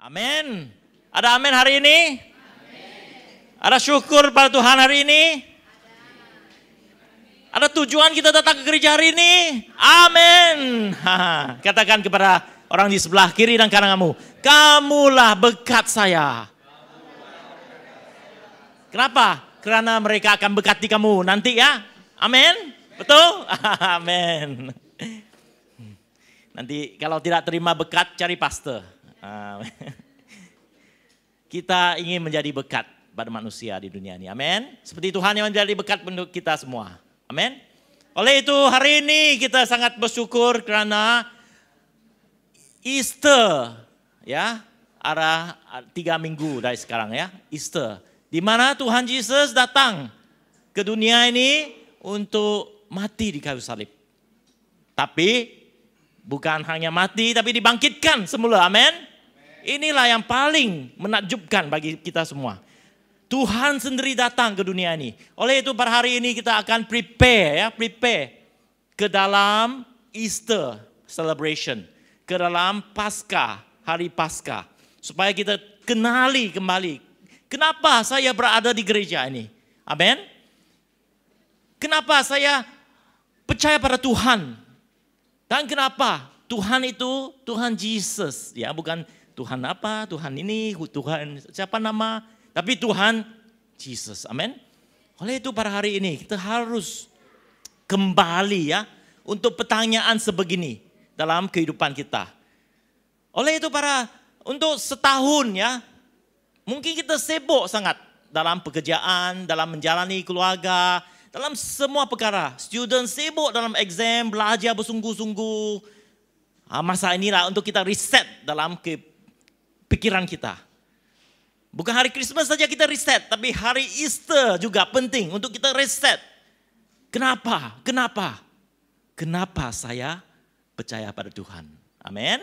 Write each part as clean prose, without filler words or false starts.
Amin. Ada amin hari ini? Amin. Ada syukur pada Tuhan hari ini? Ada tujuan kita datang ke gereja hari ini? Amin. Katakan kepada orang di sebelah kiri dan kanan kamu, kamulah berkat saya. Kenapa? Karena mereka akan berkati kamu nanti ya. Amin. Betul? Amin. Nanti kalau tidak terima berkat, cari pastor. Kita ingin menjadi berkat pada manusia di dunia ini. Amin. Seperti Tuhan yang menjadi berkat untuk kita semua. Amin. Oleh itu hari ini kita sangat bersyukur karena Easter ya, arah 3 minggu dari sekarang ya, Easter. Di mana Tuhan Yesus datang ke dunia ini untuk mati di kayu salib. Tapi bukan hanya mati tapi dibangkitkan semula. Amin. Inilah yang paling menakjubkan bagi kita semua. Tuhan sendiri datang ke dunia ini. Oleh itu pada hari ini kita akan prepare ke dalam Easter celebration, ke dalam Paskah, hari Paskah, supaya kita kenali kembali kenapa saya berada di gereja ini. Amin. Kenapa saya percaya pada Tuhan? Dan kenapa Tuhan itu Tuhan Yesus, ya, bukan Tuhan apa, Tuhan ini, Tuhan siapa nama, tapi Tuhan Yesus. Amin. Oleh itu pada hari ini kita harus kembali ya untuk pertanyaan sebegini dalam kehidupan kita. Oleh itu untuk setahun ya, mungkin kita sibuk sangat dalam pekerjaan, dalam menjalani keluarga, dalam semua perkara. Student sibuk dalam exam, belajar bersungguh-sungguh. Masa inilah untuk kita reset dalam pikiran kita. Bukan hari Christmas saja kita reset, tapi hari Easter juga penting untuk kita reset. Kenapa? Kenapa saya percaya pada Tuhan? Amin.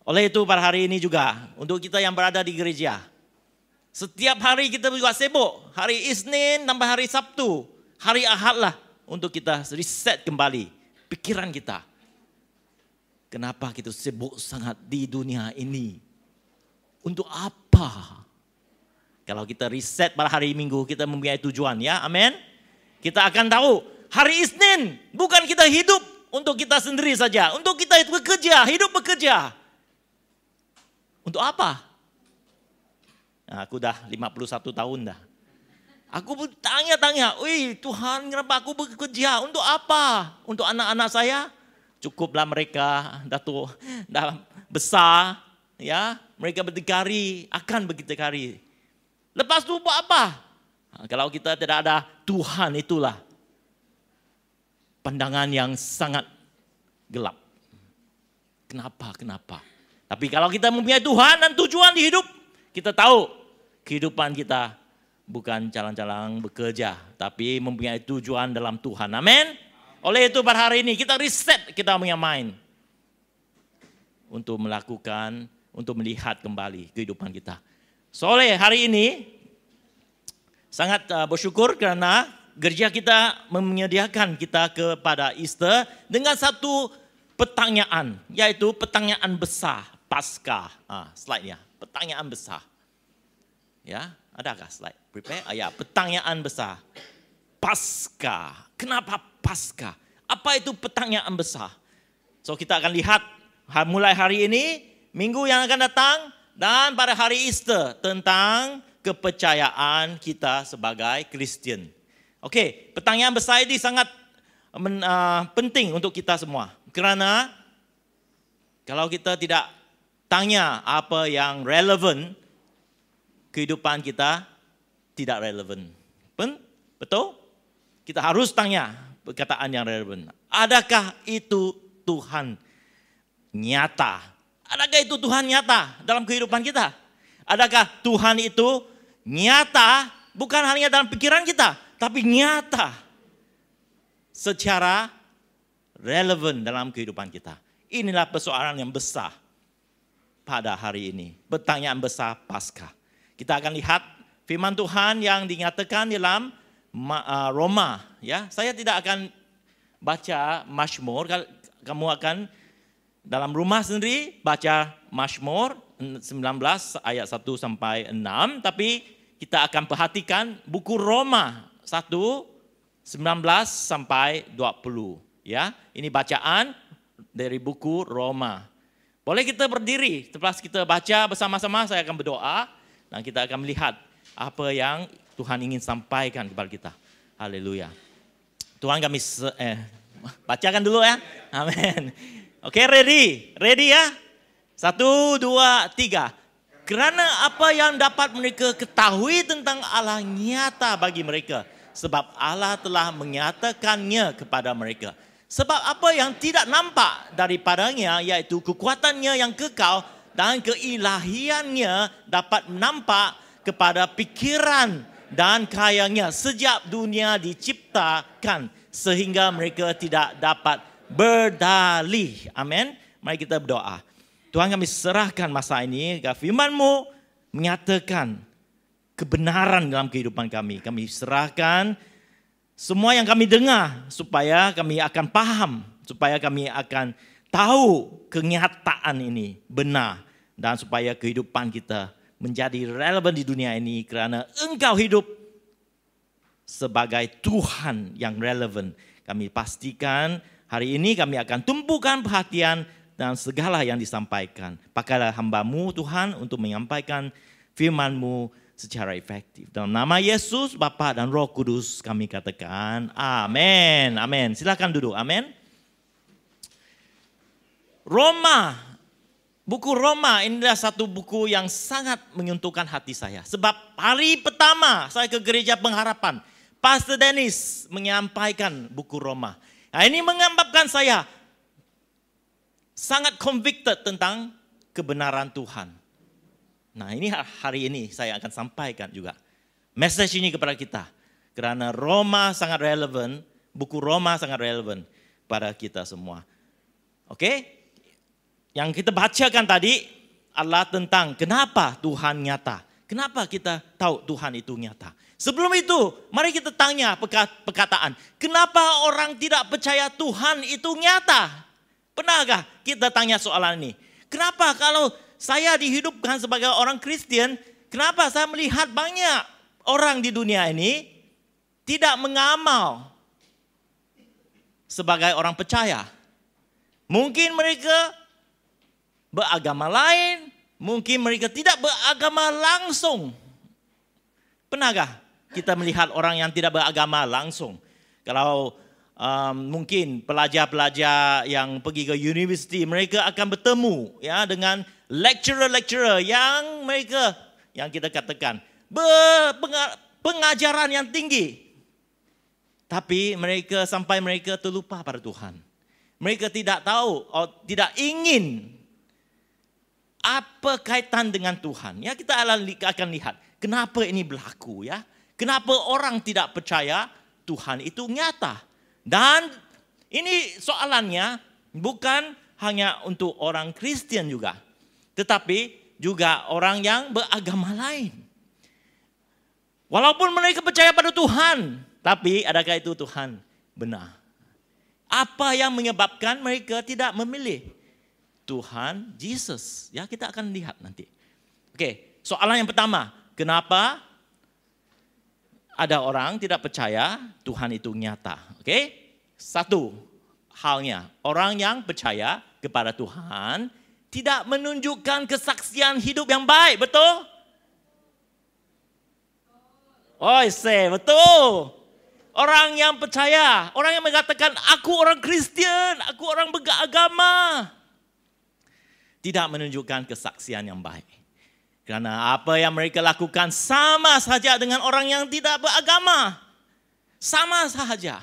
Oleh itu pada hari ini juga untuk kita yang berada di gereja, setiap hari kita juga sibuk. Hari Isnin tambah hari Sabtu, hari Ahad lah untuk kita reset kembali pikiran kita. Kenapa kita sibuk sangat di dunia ini? Untuk apa? Kalau kita reset pada hari Minggu, kita mempunyai tujuan ya, amin. Kita akan tahu hari Isnin bukan kita hidup untuk kita sendiri saja. Untuk kita bekerja, hidup bekerja. Untuk apa? Nah, aku dah 51 tahun dah. Aku bertanya-tanya, wih Tuhan kenapa aku bekerja? Untuk apa? Untuk anak-anak saya? Cukuplah mereka dah besar, ya, mereka berdikari, akan berdikari. Lepas itu buat apa? Kalau kita tidak ada Tuhan, itulah pandangan yang sangat gelap. Kenapa? Tapi kalau kita mempunyai Tuhan dan tujuan di hidup, kita tahu kehidupan kita bukan jalan-jalan bekerja, tapi mempunyai tujuan dalam Tuhan. Amin. Oleh itu pada hari ini kita reset kita punya mind untuk melakukan, untuk melihat kembali kehidupan kita. Soalnya hari ini sangat bersyukur karena gereja kita menyediakan kita kepada Easter dengan satu pertanyaan, yaitu pertanyaan besar Paskah. Slide-nya, pertanyaan besar. Ya, adakah slide? Prepare? Ya, pertanyaan besar. Paskah. Kenapa Paskah? Apa itu pertanyaan besar? So kita akan lihat mulai hari ini, minggu yang akan datang, dan pada hari Easter tentang kepercayaan kita sebagai Kristen. Oke, pertanyaan besar ini sangat penting untuk kita semua. Kerana kalau kita tidak tanya apa yang relevan, kehidupan kita tidak relevan. Betul? Kita harus tanya perkataan yang relevan. Adakah itu Tuhan nyata? Adakah itu Tuhan nyata dalam kehidupan kita? Adakah Tuhan itu nyata bukan hanya dalam pikiran kita, tapi nyata secara relevan dalam kehidupan kita? Inilah persoalan yang besar pada hari ini. Pertanyaan besar Paskah. Kita akan lihat firman Tuhan yang dinyatakan dalam Roma, ya. Saya tidak akan baca Mazmur, kamu akan dalam rumah sendiri baca Mazmur 19 ayat 1 sampai 6, tapi kita akan perhatikan buku Roma 1 19 sampai 20 ya. Ini bacaan dari buku Roma. Boleh kita berdiri, setelah kita baca bersama-sama saya akan berdoa dan kita akan melihat apa yang Tuhan ingin sampaikan kepada kita. Haleluya. Tuhan kami bacakan dulu ya. Amin. Oke, ready? Ready ya? 1, 2, 3. Karena apa yang dapat mereka ketahui tentang Allah nyata bagi mereka. Sebab Allah telah menyatakannya kepada mereka. Sebab apa yang tidak nampak daripadanya, yaitu kekuatannya yang kekal dan keilahiannya dapat nampak kepada pikiran dan kayanya sejak dunia diciptakan. Sehingga mereka tidak dapat berdalih. Amin. Mari kita berdoa. Tuhan kami serahkan masa ini, firman-Mu menyatakan kebenaran dalam kehidupan kami. Kami serahkan semua yang kami dengar supaya kami akan paham, supaya kami akan tahu kenyataan ini benar. Dan supaya kehidupan kita menjadi relevan di dunia ini kerana Engkau hidup sebagai Tuhan yang relevan. Kami pastikan hari ini kami akan tumpukan perhatian dan segala yang disampaikan. Pakailah hamba-Mu Tuhan untuk menyampaikan firman-Mu secara efektif. Dalam nama Yesus, Bapa dan Roh Kudus kami katakan amin. Amin. Silakan duduk. Amin. Roma. Buku Roma inilah satu buku yang sangat menyentuhkan hati saya. Sebab hari pertama saya ke gereja pengharapan, Pastor Dennis menyampaikan buku Roma. Nah, ini menyebabkan saya sangat convicted tentang kebenaran Tuhan. Nah, ini hari ini saya akan sampaikan juga message ini kepada kita. Kerana Roma sangat relevan, buku Roma sangat relevan pada kita semua. Oke? Yang kita bacakan tadi adalah tentang kenapa Tuhan nyata. Kenapa kita tahu Tuhan itu nyata. Sebelum itu, mari kita tanya perkataan. Kenapa orang tidak percaya Tuhan itu nyata? Pernahkah kita tanya soalan ini? Kenapa kalau saya dihidupkan sebagai orang Kristen, kenapa saya melihat banyak orang di dunia ini tidak mengamal sebagai orang percaya? Mungkin mereka beragama lain, mungkin mereka tidak beragama langsung. Pernahkah kita melihat orang yang tidak beragama langsung? Kalau mungkin pelajar-pelajar yang pergi ke universiti, mereka akan bertemu ya dengan lecturer-lecturer yang mereka, yang kita katakan pengajaran yang tinggi. Tapi mereka sampai mereka terlupa pada Tuhan. Mereka tidak tahu atau tidak ingin apa kaitan dengan Tuhan. Ya, kita akan lihat kenapa ini berlaku ya. Kenapa orang tidak percaya Tuhan itu nyata. Dan ini soalannya bukan hanya untuk orang Kristen juga. Tetapi juga orang yang beragama lain. Walaupun mereka percaya pada Tuhan. Tapi adakah itu Tuhan benar? Apa yang menyebabkan mereka tidak memilih Tuhan Yesus? Ya, kita akan lihat nanti. Oke, soalan yang pertama. Kenapa ada orang tidak percaya Tuhan itu nyata? Oke, satu halnya orang yang percaya kepada Tuhan tidak menunjukkan kesaksian hidup yang baik, betul? Oh, betul. Orang yang percaya, orang yang mengatakan aku orang Kristen, aku orang beragama, tidak menunjukkan kesaksian yang baik. Karena apa yang mereka lakukan sama saja dengan orang yang tidak beragama. Sama saja.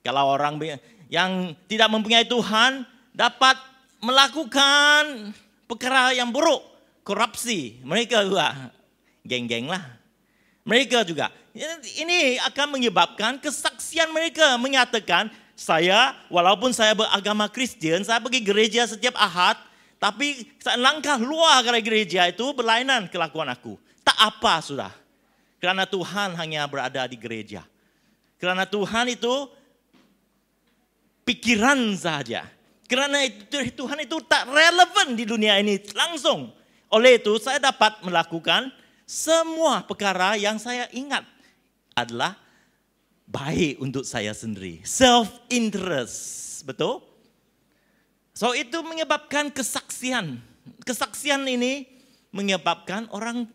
Kalau orang yang tidak mempunyai Tuhan dapat melakukan perkara yang buruk, korupsi, mereka juga geng-geng lah. Mereka juga. Ini akan menyebabkan kesaksian mereka menyatakan, saya walaupun saya beragama Kristen, saya pergi gereja setiap Ahad, tapi langkah luar dari gereja itu berlainan kelakuan aku. Tak apa sudah. Karena Tuhan hanya berada di gereja. Karena Tuhan itu pikiran saja. Karena Tuhan itu tak relevan di dunia ini langsung. Oleh itu saya dapat melakukan semua perkara yang saya ingat adalah baik untuk saya sendiri. Self-interest, betul? So itu menyebabkan kesaksian. Kesaksian ini menyebabkan orang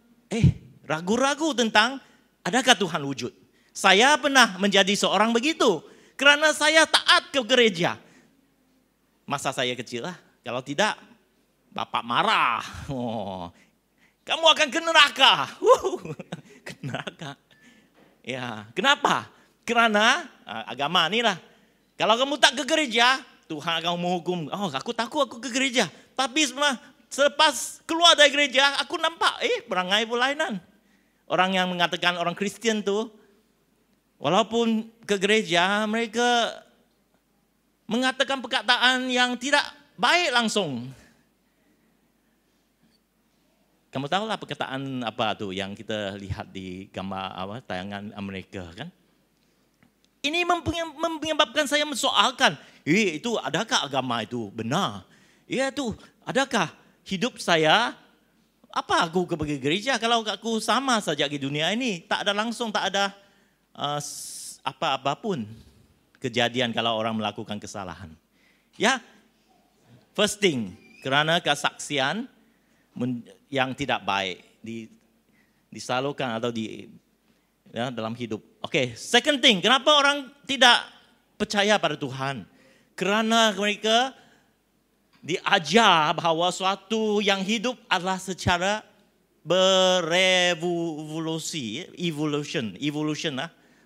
ragu-ragu tentang adakah Tuhan wujud. Saya pernah menjadi seorang begitu karena saya taat ke gereja. Masa saya kecil lah, kalau tidak bapak marah. Kamu akan ke neraka. Ke neraka. Ya, kenapa? Karena agama inilah. Kalau kamu tak ke gereja, Tuhan akan menghukum. Oh, aku takut aku ke gereja. Tapi selepas keluar dari gereja, aku nampak perangai berlainan. Orang yang mengatakan orang Kristen tuh, walaupun ke gereja, mereka mengatakan perkataan yang tidak baik langsung. Kamu tahu lah perkataan apa tuh yang kita lihat di gambar tayangan Amerika kan? Ini menyebabkan saya mensoalkan, itu adakah agama itu benar? Ya itu, adakah hidup saya, apa aku pergi gereja kalau aku sama saja di dunia ini, tak ada langsung, tak ada apa-apapun kejadian kalau orang melakukan kesalahan. Ya, first thing, karena kesaksian yang tidak baik disalurkan atau dalam hidup. Oke, second thing, kenapa orang tidak percaya pada Tuhan? Karena mereka diajar bahwa suatu yang hidup adalah secara berevolusi,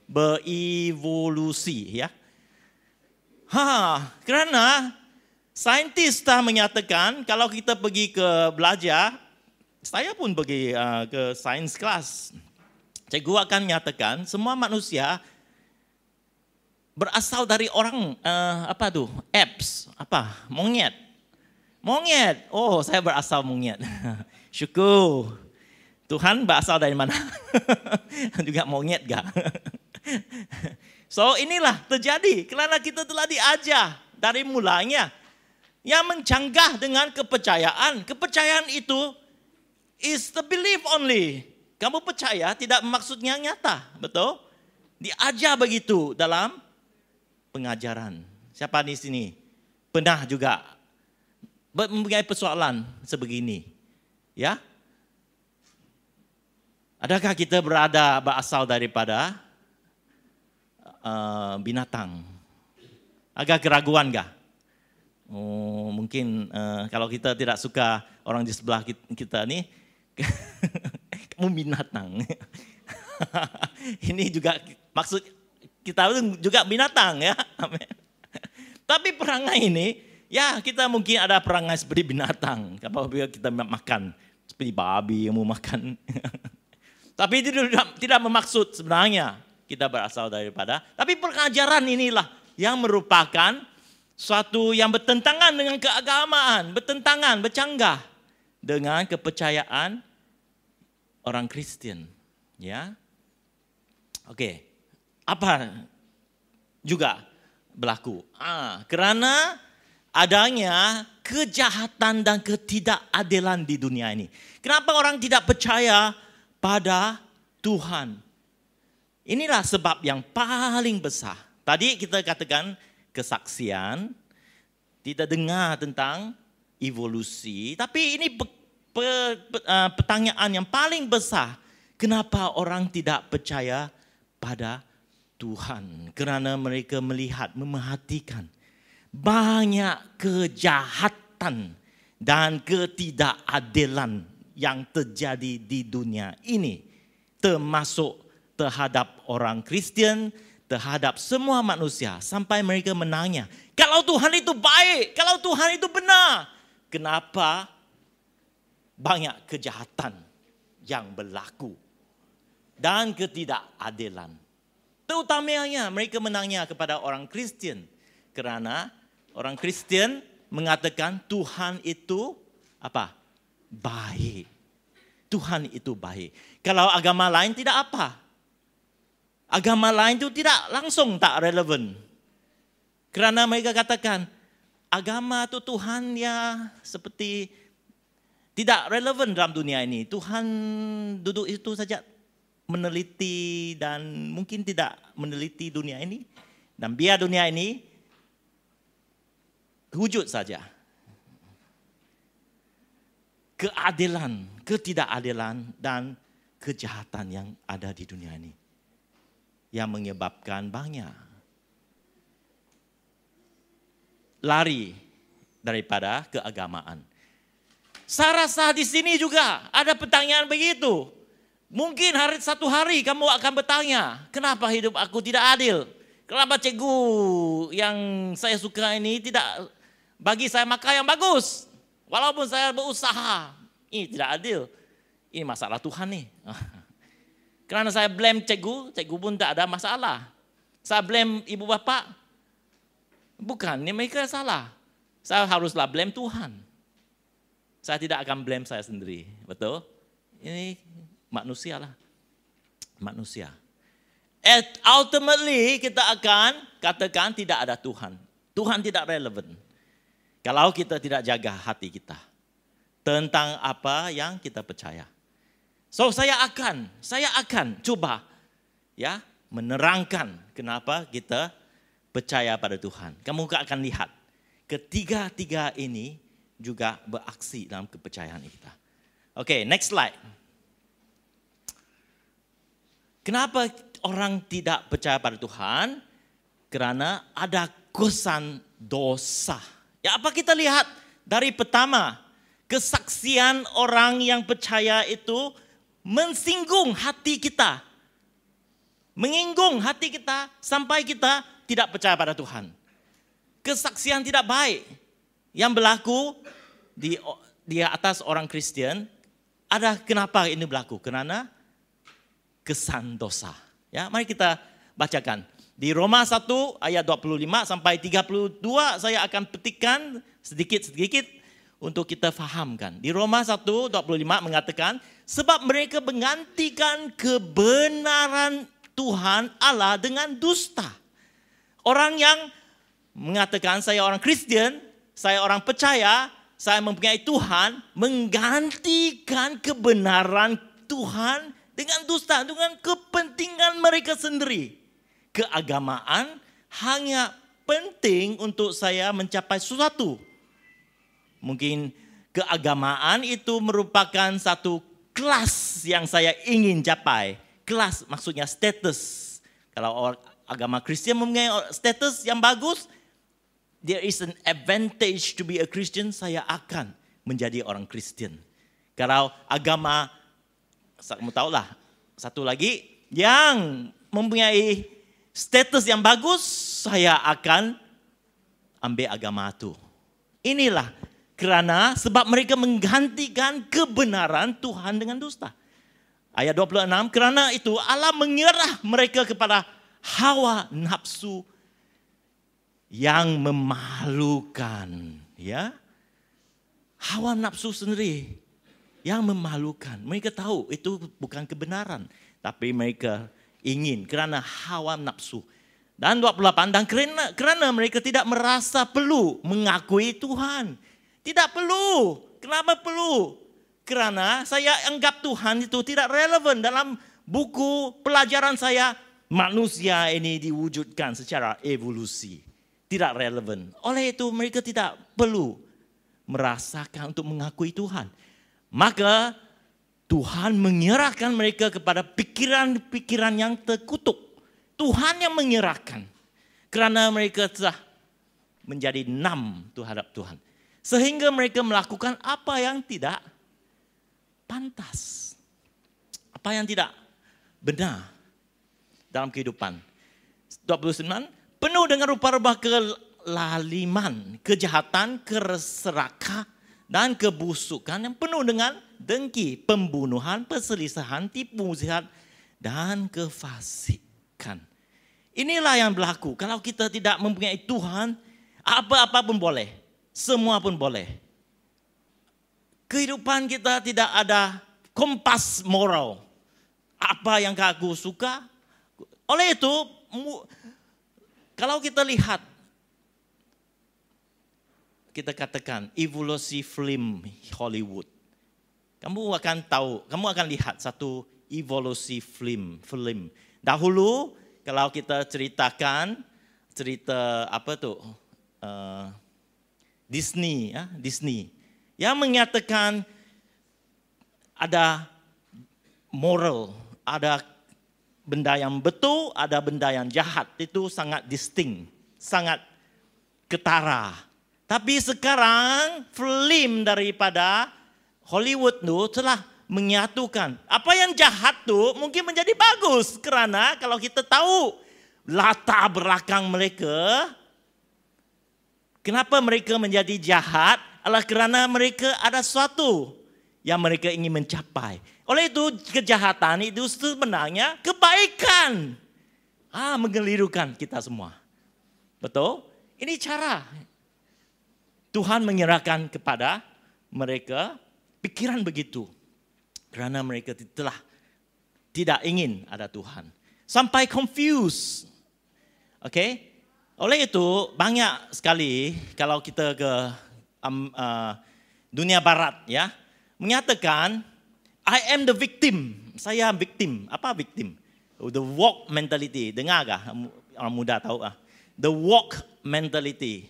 berevolusi ya. Karena saintis menyatakan kalau kita pergi ke belajar, saya pun pergi ke science class. Cikgu akan menyatakan semua manusia berasal dari orang apes, monyet. Monyet. Oh, saya berasal monyet. Syukur. Tuhan berasal dari mana? Juga monyet gak? So inilah terjadi karena kita telah diajar dari mulanya yang mencanggah dengan kepercayaan. Kepercayaan itu is the belief only. Kamu percaya tidak maksudnya nyata, betul? Diajar begitu dalam pengajaran. Siapa di sini pernah juga mempunyai persoalan sebegini? Ya? Adakah kita berasal daripada binatang? Agak keraguan gak? Oh, mungkin kalau kita tidak suka orang di sebelah kita nih, kamu binatang. Ini juga maksud kita juga binatang ya. Amin. Tapi perangai ini, ya kita mungkin ada perangai seperti binatang. Apabila kita makan, seperti babi yang mau makan. Tapi itu tidak bermaksud sebenarnya kita berasal daripada. Tapi pengajaran inilah yang merupakan suatu yang bertentangan dengan keagamaan, bercanggah dengan kepercayaan orang Kristen, ya. Oke, apa juga berlaku? Karena adanya kejahatan dan ketidakadilan di dunia ini. Kenapa orang tidak percaya pada Tuhan? Inilah sebab yang paling besar. Tadi kita katakan kesaksian, tidak dengar tentang evolusi, tapi ini pertanyaan yang paling besar, kenapa orang tidak percaya pada Tuhan? Karena mereka melihat, memerhatikan banyak kejahatan dan ketidakadilan yang terjadi di dunia ini, termasuk terhadap orang Kristen, terhadap semua manusia, sampai mereka menanya, kalau Tuhan itu baik, kalau Tuhan itu benar, kenapa banyak kejahatan yang berlaku dan ketidakadilan? Terutamanya mereka menanya kepada orang Kristen, karena orang Kristen mengatakan Tuhan itu apa? Baik. Tuhan itu baik. Kalau agama lain tidak apa. Agama lain itu tidak langsung tak relevan. Karena mereka katakan agama itu Tuhan ya seperti tidak relevan dalam dunia ini. Tuhan duduk itu saja meneliti dan mungkin tidak meneliti dunia ini. Dan biar dunia ini wujud saja. Keadilan, ketidakadilan dan kejahatan yang ada di dunia ini. Yang menyebabkan banyak lari daripada keagamaan. Saya rasa di sini juga ada pertanyaan begitu. Mungkin satu hari kamu akan bertanya, kenapa hidup aku tidak adil? Kenapa cikgu yang saya suka ini tidak bagi saya makan yang bagus? Walaupun saya berusaha, ini tidak adil. Ini masalah Tuhan nih. Karena saya blame cikgu pun tak ada masalah. Saya blame ibu bapak, bukan, ini mereka salah. Saya haruslah blame Tuhan. Saya tidak akan blame saya sendiri, betul? Ini manusia lah, manusia. Ultimately kita akan katakan tidak ada Tuhan. Tuhan tidak relevan. Kalau kita tidak jaga hati kita tentang apa yang kita percaya. So saya akan coba ya menerangkan kenapa kita percaya pada Tuhan. Kamu akan lihat ketiga-tiga ini juga beraksi dalam kepercayaan kita. Oke, next slide. Kenapa orang tidak percaya pada Tuhan? Karena ada kesan dosa. Ya, apa kita lihat dari pertama, kesaksian orang yang percaya itu mensinggung hati kita. Menyinggung hati kita sampai kita tidak percaya pada Tuhan. Kesaksian tidak baik yang berlaku di atas orang Kristen, ada kenapa ini berlaku? Karena kesan dosa. Ya, mari kita bacakan. Di Roma 1 ayat 25 sampai 32 saya akan petikan sedikit-sedikit untuk kita fahamkan. Di Roma 1:25 mengatakan, sebab mereka menggantikan kebenaran Tuhan Allah dengan dusta. Orang yang mengatakan saya orang Kristen, saya orang percaya, saya mempunyai Tuhan, menggantikan kebenaran Tuhan dengan dusta, dengan kepentingan mereka sendiri. Keagamaan hanya penting untuk saya mencapai sesuatu. Mungkin keagamaan itu merupakan satu kelas yang saya ingin capai. Kelas maksudnya status. Kalau agama Kristen mempunyai status yang bagus, there is an advantage to be a Christian, saya akan menjadi orang Kristen. Kalau agama, kamu tahulah, satu lagi yang mempunyai status yang bagus, saya akan ambil agama itu. Inilah karena sebab mereka menggantikan kebenaran Tuhan dengan dusta. Ayat 26, karena itu Allah menyerah mereka kepada hawa nafsu yang memalukan, ya. Hawa nafsu sendiri yang memalukan. Mereka tahu itu bukan kebenaran, tapi mereka ingin karena hawa nafsu. Dan 28, dan kerana mereka tidak merasa perlu mengakui Tuhan. Tidak perlu. Kenapa perlu? Karena saya anggap Tuhan itu tidak relevan dalam buku pelajaran saya. Manusia ini diwujudkan secara evolusi. Tidak relevan. Oleh itu mereka tidak perlu merasakan untuk mengakui Tuhan. Maka Tuhan menyerahkan mereka kepada pikiran-pikiran yang terkutuk. Tuhan yang menyerahkan. Karena mereka telah menjadi enam terhadap Tuhan. Sehingga mereka melakukan apa yang tidak pantas. Apa yang tidak benar dalam kehidupan. 29, penuh dengan rupa-rupa kelaliman, kejahatan, keserakahan, dan kebusukan yang penuh dengan dengki, pembunuhan, perselisihan, tipu muslihat, dan kefasikan. Inilah yang berlaku. Kalau kita tidak mempunyai Tuhan, apa-apa pun boleh. Semua pun boleh. Kehidupan kita tidak ada kompas moral. Apa yang aku suka. Oleh itu, kalau kita lihat, kita katakan evolusi film Hollywood. kamu akan tahu, kamu akan lihat satu evolusi film. Dahulu kalau kita ceritakan cerita apa tuh Disney, ya, Disney yang menyatakan ada moral, ada benda yang betul, ada benda yang jahat, itu sangat distinct, sangat ketara. Tapi sekarang film daripada Hollywood itu telah menyatukan. Apa yang jahat tuh mungkin menjadi bagus. Kerana kalau kita tahu latar belakang mereka, kenapa mereka menjadi jahat adalah kerana mereka ada sesuatu yang mereka ingin mencapai. Oleh itu kejahatan itu sebenarnya kebaikan. Mengelirukan kita semua. Betul? Ini cara Tuhan menyerahkan kepada mereka pikiran begitu. Kerana mereka telah tidak ingin ada Tuhan. Sampai confused. Okay? Oleh itu banyak sekali kalau kita ke dunia barat, ya, menyatakan I am the victim. Saya victim. Apa victim? The woke mentality. Dengar kah? Orang muda tahu ah. The woke mentality.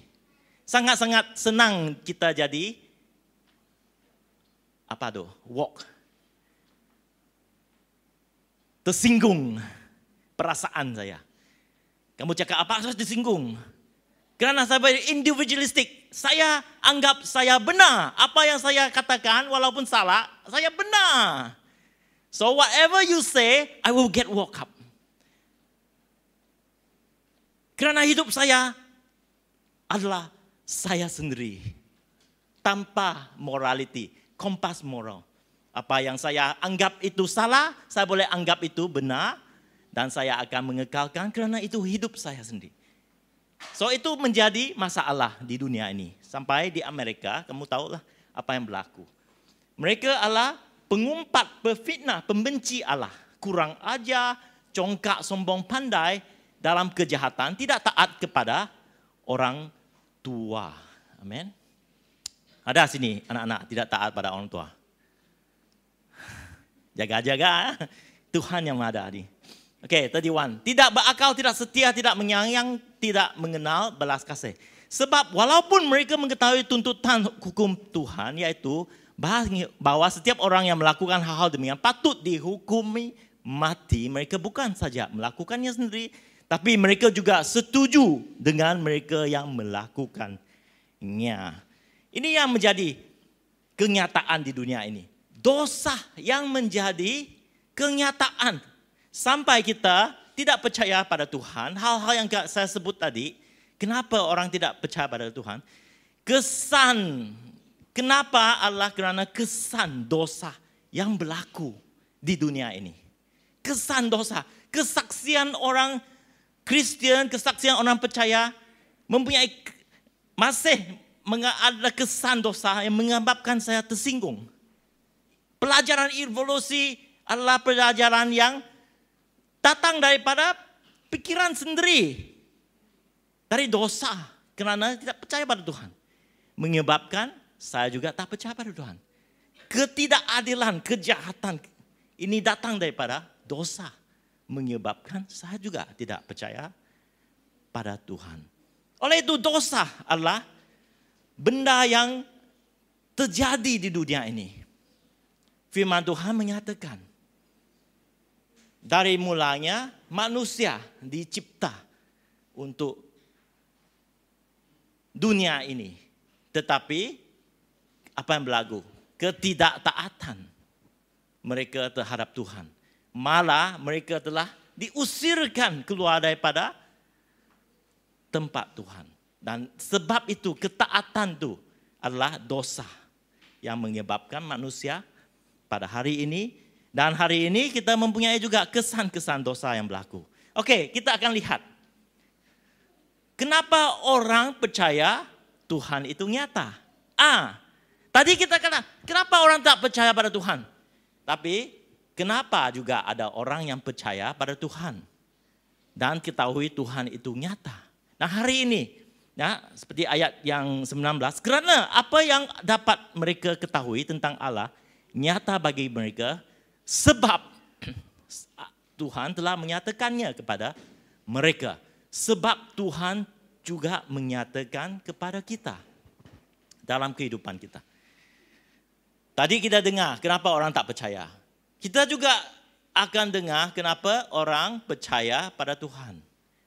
Sangat-sangat senang kita jadi apa tu? Woke. Tersinggung perasaan saya. Kamu cakap apa? Saya tersinggung. Kerana saya individualistik. Saya anggap saya benar. Apa yang saya katakan walaupun salah, saya benar. So whatever you say, I will get woke up. Kerana hidup saya adalah saya sendiri. Tanpa morality, kompas moral. Apa yang saya anggap itu salah, saya boleh anggap itu benar. Dan saya akan mengekalkan kerana itu hidup saya sendiri. So itu menjadi masalah di dunia ini. Sampai di Amerika, kamu tahulah apa yang berlaku. Mereka adalah pengumpat, pefitnah, pembenci Allah. Kurang ajar, congkak, sombong, pandai dalam kejahatan. Tidak taat kepada orang tua. Amin. Ada sini anak-anak tidak taat pada orang tua. Jaga-jaga. Tuhan yang ada di. Okey, 31. Tidak berakal, tidak setia, tidak menyayang, tidak mengenal belas kasih. Sebab walaupun mereka mengetahui tuntutan hukum Tuhan, yaitu bahwa setiap orang yang melakukan hal-hal demikian patut dihukumi mati, mereka bukan saja melakukannya sendiri, tapi mereka juga setuju dengan mereka yang melakukannya. Ini yang menjadi kenyataan di dunia ini. Dosa yang menjadi kenyataan. Sampai kita tidak percaya pada Tuhan, hal-hal yang saya sebut tadi, kenapa orang tidak percaya pada Tuhan? Kesan, kenapa adalah kerana kesan dosa yang berlaku di dunia ini. Kesan dosa, kesaksian orang Kristian, kesaksian orang percaya, mempunyai masih ada kesan dosa yang menyebabkan saya tersinggung. Pelajaran evolusi adalah pelajaran yang datang daripada pikiran sendiri. Dari dosa. Kerana tidak percaya pada Tuhan. Menyebabkan saya juga tak percaya pada Tuhan. Ketidakadilan, kejahatan. Ini datang daripada dosa. Menyebabkan saya juga tidak percaya pada Tuhan. Oleh itu dosa adalah benda yang terjadi di dunia ini. Firman Tuhan menyatakan. Dari mulanya manusia dicipta untuk dunia ini. Tetapi apa yang berlaku? Ketidaktaatan mereka terhadap Tuhan. Malah mereka telah diusirkan keluar daripada tempat Tuhan. Dan sebab itu ketaatan itu adalah dosa yang menyebabkan manusia pada hari ini. Dan hari ini kita mempunyai juga kesan-kesan dosa yang berlaku. Okey, kita akan lihat. Kenapa orang percaya Tuhan itu nyata? Tadi kita kata, kenapa orang tak percaya pada Tuhan? Tapi, kenapa juga ada orang yang percaya pada Tuhan? Dan ketahui Tuhan itu nyata. Nah hari ini, ya, seperti ayat yang 19, kerana apa yang dapat mereka ketahui tentang Allah, nyata bagi mereka sebab Tuhan telah menyatakannya kepada mereka. Sebab Tuhan juga menyatakan kepada kita dalam kehidupan kita. Tadi kita dengar kenapa orang tak percaya. Kita juga akan dengar kenapa orang percaya pada Tuhan.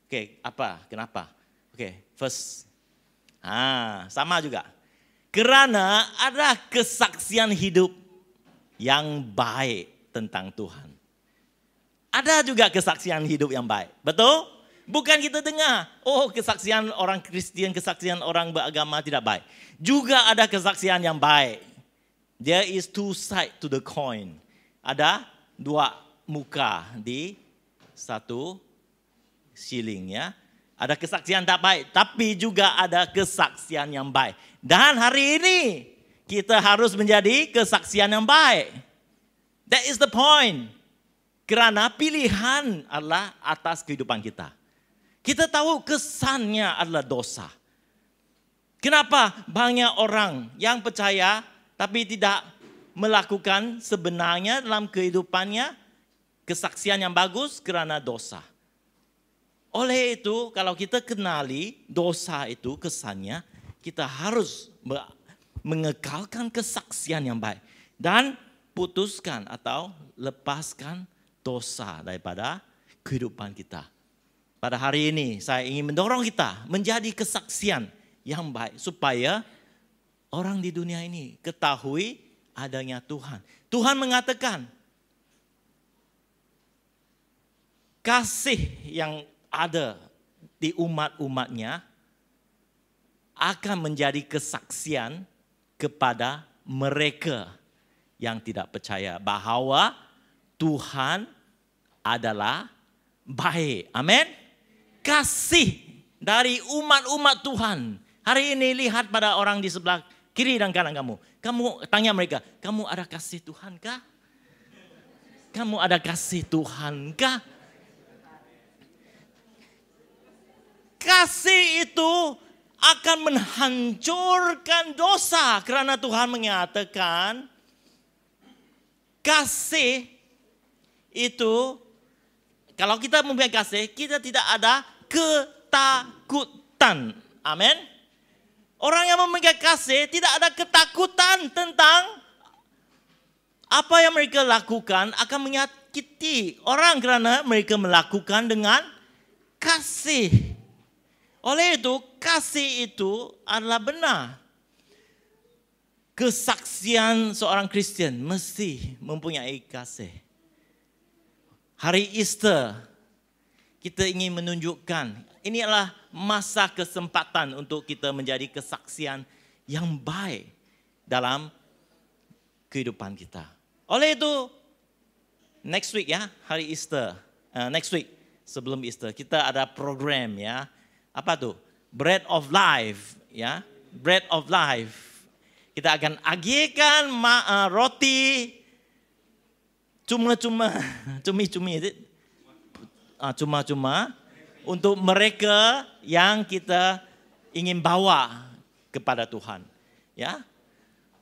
Oke, apa? Kenapa? Oke, first. Sama juga. Karena ada kesaksian hidup yang baik tentang Tuhan. Ada juga kesaksian hidup yang baik. Betul? Bukan kita dengar, kesaksian orang Kristen, kesaksian orang beragama tidak baik. Juga ada kesaksian yang baik. There is two sides to the coin. Ada dua muka di satu shilling ya. Ada kesaksian tak baik, tapi juga ada kesaksian yang baik. Dan hari ini kita harus menjadi kesaksian yang baik. That is the point. Kerana pilihan adalah atas kehidupan kita. Kita tahu kesannya adalah dosa. Kenapa banyak orang yang percaya tapi tidak melakukan sebenarnya dalam kehidupannya kesaksian yang bagus kerana dosa. Oleh itu, kalau kita kenali dosa itu kesannya, kita harus mengekalkan kesaksian yang baik. Dan putuskan atau lepaskan dosa daripada kehidupan kita. Pada hari ini saya ingin mendorong kita menjadi kesaksian yang baik. Supaya orang di dunia ini ketahui adanya Tuhan. Tuhan mengatakan kasih yang ada di umat-umatnya akan menjadi kesaksian kepada mereka yang tidak percaya bahawa Tuhan adalah baik. Amin. Kasih dari umat-umat Tuhan. Hari ini lihat pada orang di sebelah kiri dan kanan kamu. Kamu tanya mereka, kamu ada kasih Tuhan kah? Kamu ada kasih Tuhan kah? Kasih itu akan menghancurkan dosa. Kerana Tuhan mengatakan kasih itu, kalau kita mempunyai kasih, kita tidak ada ketakutan. Amin. Orang yang mempunyai kasih tidak ada ketakutan tentang apa yang mereka lakukan akan menyakiti orang kerana mereka melakukan dengan kasih. Oleh itu, kasih itu adalah benar. Kesaksian seorang Kristen mesti mempunyai kasih. Hari Easter, kita ingin menunjukkan ini adalah masa kesempatan untuk kita menjadi kesaksian yang baik dalam kehidupan kita. Oleh itu, next week ya, hari Easter, next week sebelum Easter kita ada program ya. Apa tuh? Bread of Life ya, Bread of Life. Kita akan agihkan roti cuma-cuma, cumi-cumi, cuma-cuma untuk mereka yang kita ingin bawa kepada Tuhan. Ya,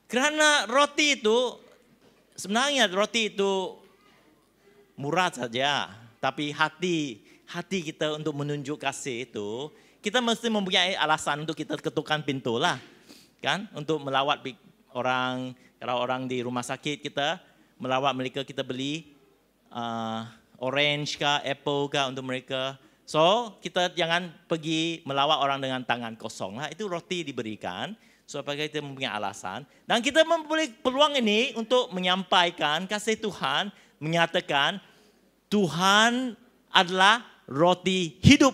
karena roti itu sebenarnya roti itu murah saja, tapi hati kita untuk menunjuk kasih itu, kita mesti mempunyai alasan untuk kita ketukkan pintu lah. Kan? Untuk melawat orang, kalau orang di rumah sakit kita, melawat mereka, kita beli orange kah, apple kah untuk mereka. So, kita jangan pergi melawat orang dengan tangan kosong lah. Itu roti diberikan supaya kita mempunyai alasan. Dan kita mempunyai peluang ini untuk menyampaikan kasih Tuhan, menyatakan Tuhan adalah roti hidup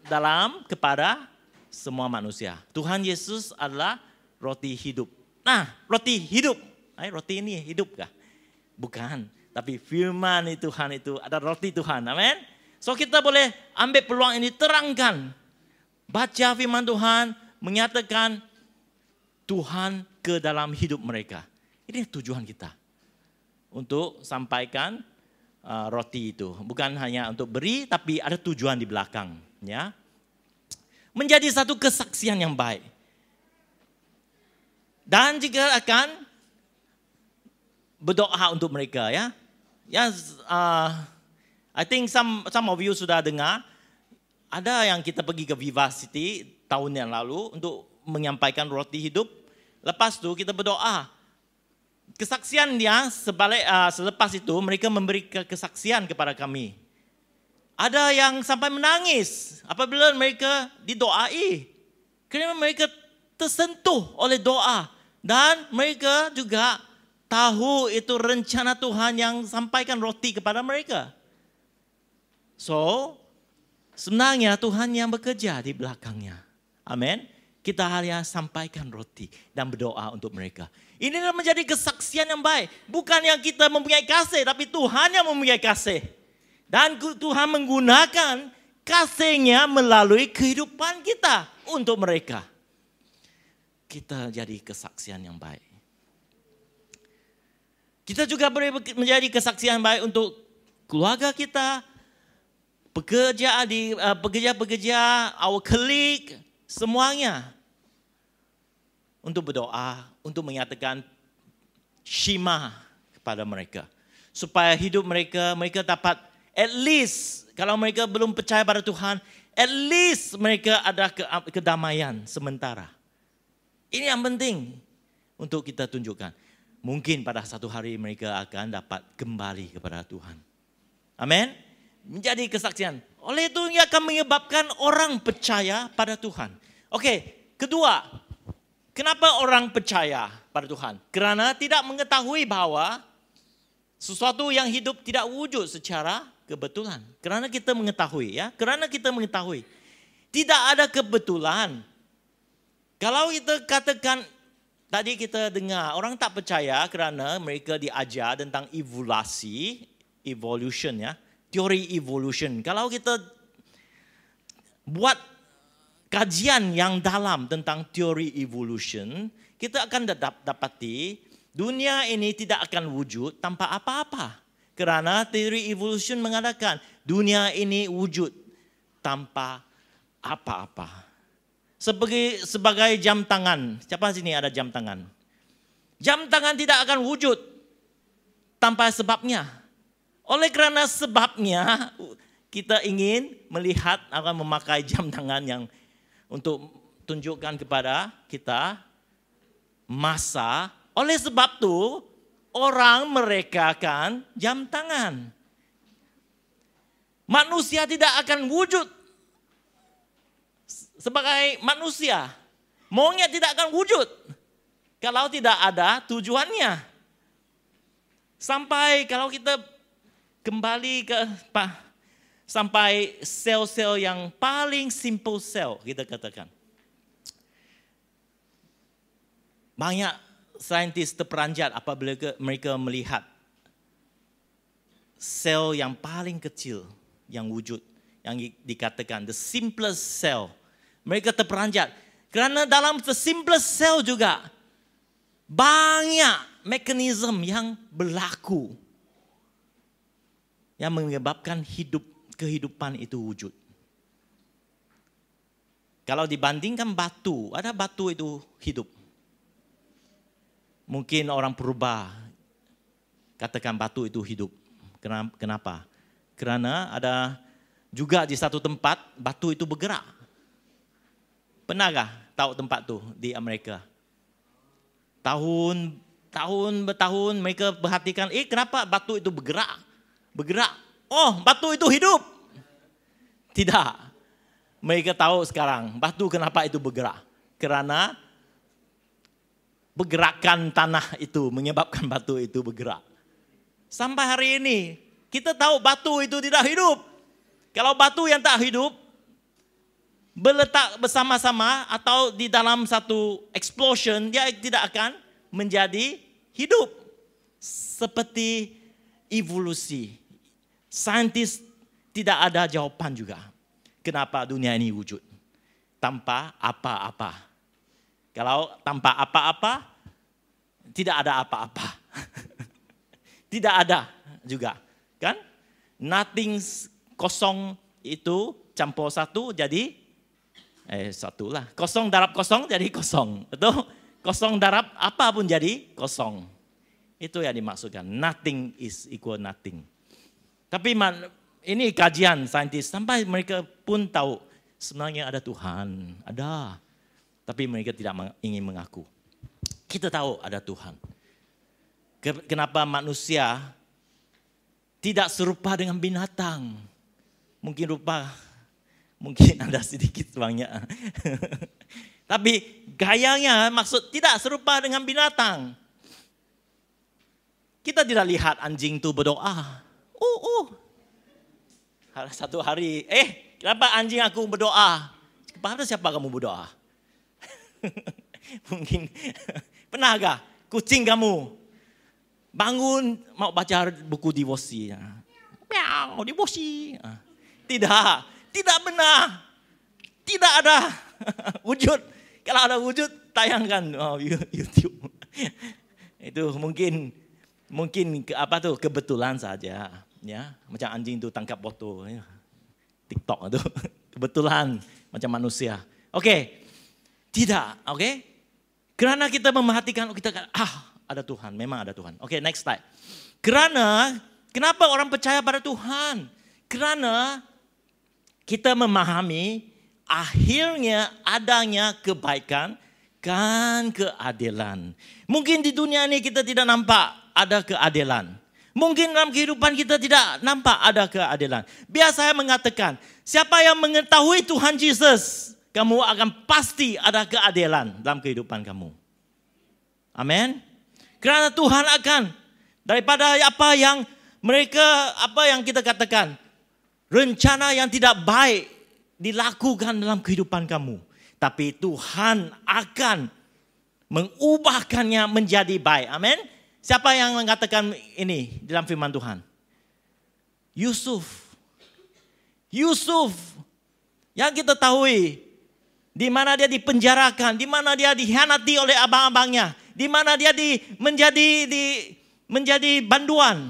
dalam kepada semua manusia. Tuhan Yesus adalah roti hidup. Nah, roti hidup. Roti ini hidup kah? Bukan. Tapi firman Tuhan itu ada roti Tuhan. Amin. So kita boleh ambil peluang ini, terangkan. Baca firman Tuhan, menyatakan Tuhan ke dalam hidup mereka. Ini tujuan kita. Untuk sampaikan roti itu. Bukan hanya untuk beri, tapi ada tujuan di belakang. Ya. Menjadi satu kesaksian yang baik. Dan jika akan berdoa untuk mereka ya. I think some of you sudah dengar, ada yang kita pergi ke Vivacity tahun yang lalu untuk menyampaikan roti hidup. Lepas itu kita berdoa. Kesaksian dia selepas itu mereka memberi kesaksian kepada kami. Ada yang sampai menangis apabila mereka didoai. Kerana mereka tersentuh oleh doa. Dan mereka juga tahu itu rencana Tuhan yang sampaikan roti kepada mereka. So, sebenarnya Tuhan yang bekerja di belakangnya. Amin. Kita hanya sampaikan roti dan berdoa untuk mereka. Ini menjadi kesaksian yang baik. Bukan yang kita mempunyai kasih, tapi Tuhan yang mempunyai kasih. Dan Tuhan menggunakan kasih-Nya melalui kehidupan kita untuk mereka. Kita jadi kesaksian yang baik. Kita juga boleh menjadi kesaksian baik untuk keluarga kita, pekerja, our colleague, semuanya. Untuk berdoa, untuk menyatakan Shema kepada mereka. Supaya hidup mereka dapat at least, kalau mereka belum percaya pada Tuhan, at least mereka ada kedamaian sementara. Ini yang penting untuk kita tunjukkan. Mungkin pada satu hari mereka akan dapat kembali kepada Tuhan. Amin. Menjadi kesaksian. Oleh itu ia akan menyebabkan orang percaya pada Tuhan. Oke, kedua. Kenapa orang percaya pada Tuhan? Kerana tidak mengetahui bahwa sesuatu yang hidup tidak wujud secara kebetulan. Kerana kita mengetahui ya. Kerana kita mengetahui. Tidak ada kebetulan. Kalau kita katakan, tadi kita dengar orang tak percaya kerana mereka diajar tentang evolution ya, teori evolution. Kalau kita buat kajian yang dalam tentang teori evolution, kita akan dapati dunia ini tidak akan wujud tanpa apa-apa. Kerana teori evolution mengatakan dunia ini wujud tanpa apa-apa. Sebagai jam tangan. Siapa sini ada jam tangan? Jam tangan tidak akan wujud tanpa sebabnya. Oleh kerana sebabnya, kita ingin melihat akan memakai jam tangan yang untuk tunjukkan kepada kita masa. Oleh sebab itu, orang merekakan jam tangan. Manusia tidak akan wujud sebagai manusia. Monyet tidak akan wujud kalau tidak ada tujuannya. Sampai kalau kita kembali ke sampai sel-sel yang paling simple sel, kita katakan. Banyak saintis terperanjat apabila mereka melihat sel yang paling kecil yang wujud, yang dikatakan the simplest cell. Mereka terperanjat. Kerana dalam the simplest cell juga banyak mekanisme yang berlaku yang menyebabkan kehidupan itu wujud. Kalau dibandingkan batu, ada batu itu hidup. Mungkin orang purba katakan batu itu hidup. Kenapa? Kerana ada juga di satu tempat batu itu bergerak. Pernahkah tahu tempat tu di Amerika? Tahun bertahun mereka perhatikan, kenapa batu itu bergerak? Bergerak. Oh, batu itu hidup. Tidak. Mereka tahu sekarang batu kenapa itu bergerak. Kerana pergerakan tanah itu menyebabkan batu itu bergerak. Sampai hari ini kita tahu batu itu tidak hidup. Kalau batu yang tak hidup berletak bersama-sama atau di dalam satu explosion, dia tidak akan menjadi hidup. Seperti evolusi. Saintis tidak ada jawapan juga. Kenapa dunia ini wujud? Tanpa apa-apa. Kalau tanpa apa-apa, tidak ada apa-apa. Tidak ada juga. Kan? Nothing kosong itu campur satu jadi satu lah. Kosong darab kosong jadi kosong. Betul? Kosong darab apa pun jadi kosong. Itu yang dimaksudkan. Nothing is equal nothing. Tapi ini kajian saintis sampai mereka pun tahu sebenarnya ada Tuhan, ada. Tapi mereka tidak ingin mengaku. Kita tahu ada Tuhan. Kenapa manusia tidak serupa dengan binatang? Mungkin ada sedikit banyak. Tapi gayanya maksud tidak serupa dengan binatang. Kita tidak lihat anjing itu berdoa. Satu hari, kenapa anjing aku berdoa? Kepada siapa kamu berdoa? Mungkin, pernah gak kucing kamu bangun mau baca buku devosi? Miau, devosi. Tidak benar. Tidak ada wujud. Kalau ada wujud, tayangkan YouTube. Itu mungkin kebetulan saja. Ya, macam anjing itu tangkap foto, ya. TikTok itu kebetulan macam manusia. Oke. Tidak, oke? Karena kita memperhatikan, kita ada Tuhan, memang ada Tuhan. Oke, next slide. Kenapa orang percaya pada Tuhan? Karena kita memahami akhirnya adanya kebaikan dan keadilan. Mungkin di dunia ini kita tidak nampak ada keadilan. Mungkin dalam kehidupan kita tidak nampak ada keadilan. Biasa saya mengatakan, siapa yang mengetahui Tuhan Yesus, kamu akan pasti ada keadilan dalam kehidupan kamu. Amin. Karena Tuhan akan daripada apa yang kita katakan, rencana yang tidak baik dilakukan dalam kehidupan kamu. Tapi Tuhan akan mengubahkannya menjadi baik. Amin. Siapa yang mengatakan ini dalam firman Tuhan? Yusuf. Yang kita tahu, di mana dia dipenjarakan, di mana dia dikhianati oleh abang-abangnya, di mana dia menjadi banduan,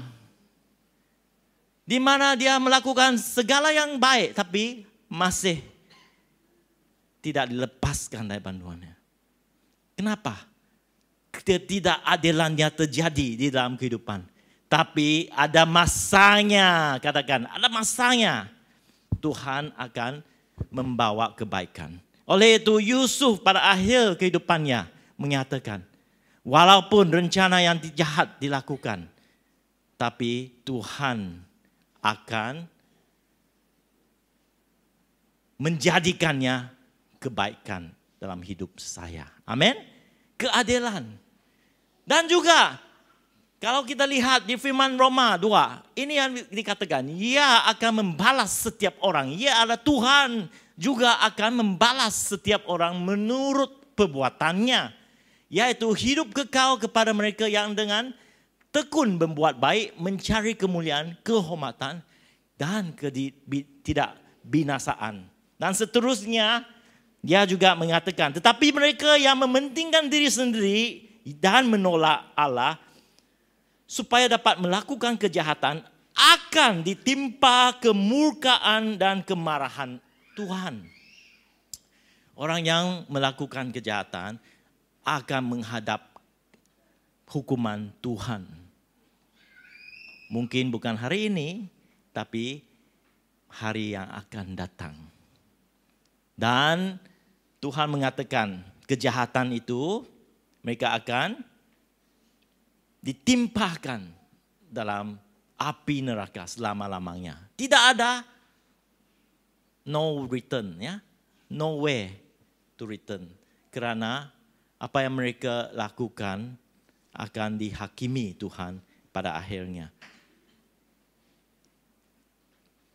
di mana dia melakukan segala yang baik, tapi masih tidak dilepaskan dari banduannya. Kenapa? Ketidakadilannya terjadi di dalam kehidupan. Tapi ada masanya, katakan, ada masanya. Tuhan akan membawa kebaikan. Oleh itu Yusuf pada akhir kehidupannya menyatakan, walaupun rencana yang jahat dilakukan, tapi Tuhan akan menjadikannya kebaikan dalam hidup saya. Amin. Keadilan. Dan juga kalau kita lihat di firman Roma 2, ini yang dikatakan, Ia akan membalas setiap orang. Ia adalah Tuhan juga akan membalas setiap orang menurut perbuatannya. Yaitu hidup kekal kepada mereka yang dengan tekun membuat baik, mencari kemuliaan, kehormatan, dan tidak binasaan. Dan seterusnya, dia juga mengatakan, tetapi mereka yang mementingkan diri sendiri dan menolak Allah, supaya dapat melakukan kejahatan, akan ditimpa kemurkaan dan kemarahan Tuhan. Orang yang melakukan kejahatan akan menghadap hukuman Tuhan. Mungkin bukan hari ini, tapi hari yang akan datang. Dan Tuhan mengatakan kejahatan itu mereka akan ditimpahkan dalam api neraka selama-lamanya. Tidak ada no return, ya, no way to return. Karena apa yang mereka lakukan akan dihakimi Tuhan pada akhirnya.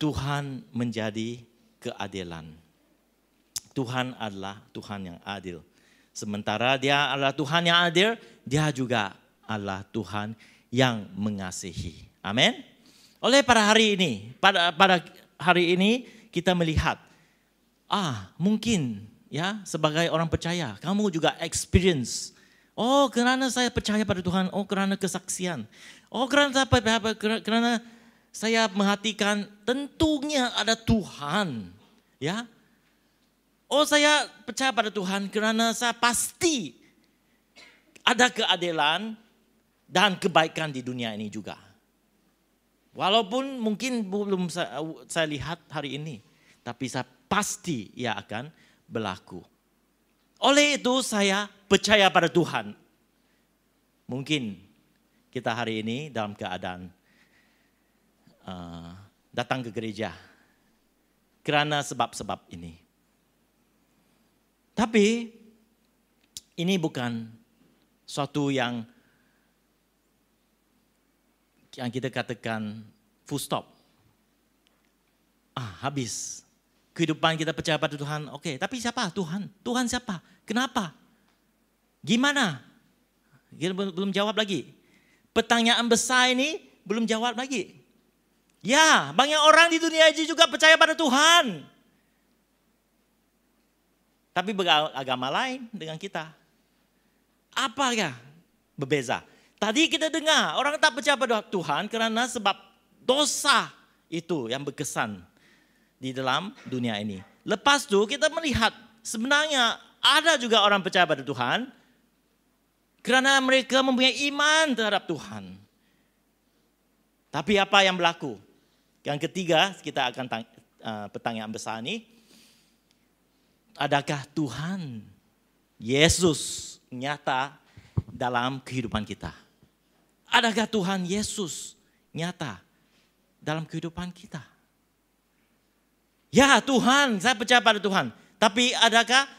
Tuhan menjadi keadilan. Tuhan adalah Tuhan yang adil. Sementara dia adalah Tuhan yang adil, dia juga adalah Tuhan yang mengasihi. Amin. Oleh pada hari ini kita melihat, mungkin ya sebagai orang percaya, kamu juga experience. Oh, kerana saya percaya pada Tuhan. Oh, kerana kesaksian. Oh, kerana saya perhatikan tentunya ada Tuhan. Ya. Oh, saya percaya pada Tuhan kerana saya pasti ada keadilan dan kebaikan di dunia ini juga. Walaupun mungkin belum saya lihat hari ini, tapi saya pasti ia akan berlaku. Oleh itu saya percaya pada Tuhan. Mungkin kita hari ini dalam keadaan datang ke gereja karena sebab-sebab ini. Tapi ini bukan suatu yang kita katakan full stop. Habis. Kehidupan kita percaya pada Tuhan. Oke, tapi siapa? Tuhan. Tuhan siapa? Kenapa? Gimana? Kita belum jawab lagi. Pertanyaan besar ini belum jawab lagi. Ya, banyak orang di dunia ini juga percaya pada Tuhan. Tapi beragama lain dengan kita. Apa ya berbeza? Tadi kita dengar orang tak percaya pada Tuhan karena sebab dosa itu yang berkesan di dalam dunia ini. Lepas itu kita melihat sebenarnya ada juga orang percaya pada Tuhan karena mereka mempunyai iman terhadap Tuhan. Tapi apa yang berlaku? Yang ketiga kita akan pertanyaan besar ini. Adakah Tuhan Yesus nyata dalam kehidupan kita? Adakah Tuhan Yesus nyata dalam kehidupan kita? Ya Tuhan, saya percaya pada Tuhan. Tapi adakah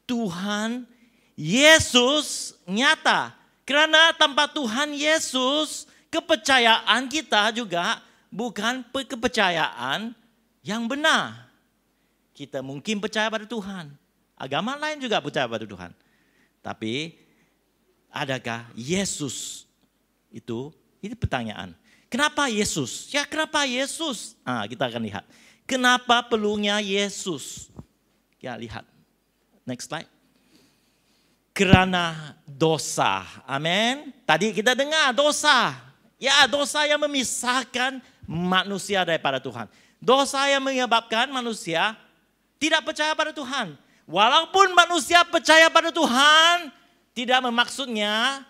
Tuhan Yesus nyata? Karena tanpa Tuhan Yesus, kepercayaan kita juga bukan kepercayaan yang benar. Kita mungkin percaya pada Tuhan. Agama lain juga percaya pada Tuhan. Tapi adakah Yesus itu? Ini pertanyaan. Kenapa Yesus? Ya kenapa Yesus? Kita akan lihat. Kenapa perlunya Yesus? Ya lihat. Next slide. Kerana dosa. Amin. Tadi kita dengar dosa. Ya dosa yang memisahkan manusia daripada Tuhan. Dosa yang menyebabkan manusia tidak percaya pada Tuhan. Walaupun manusia percaya pada Tuhan, tidak bermaksudnya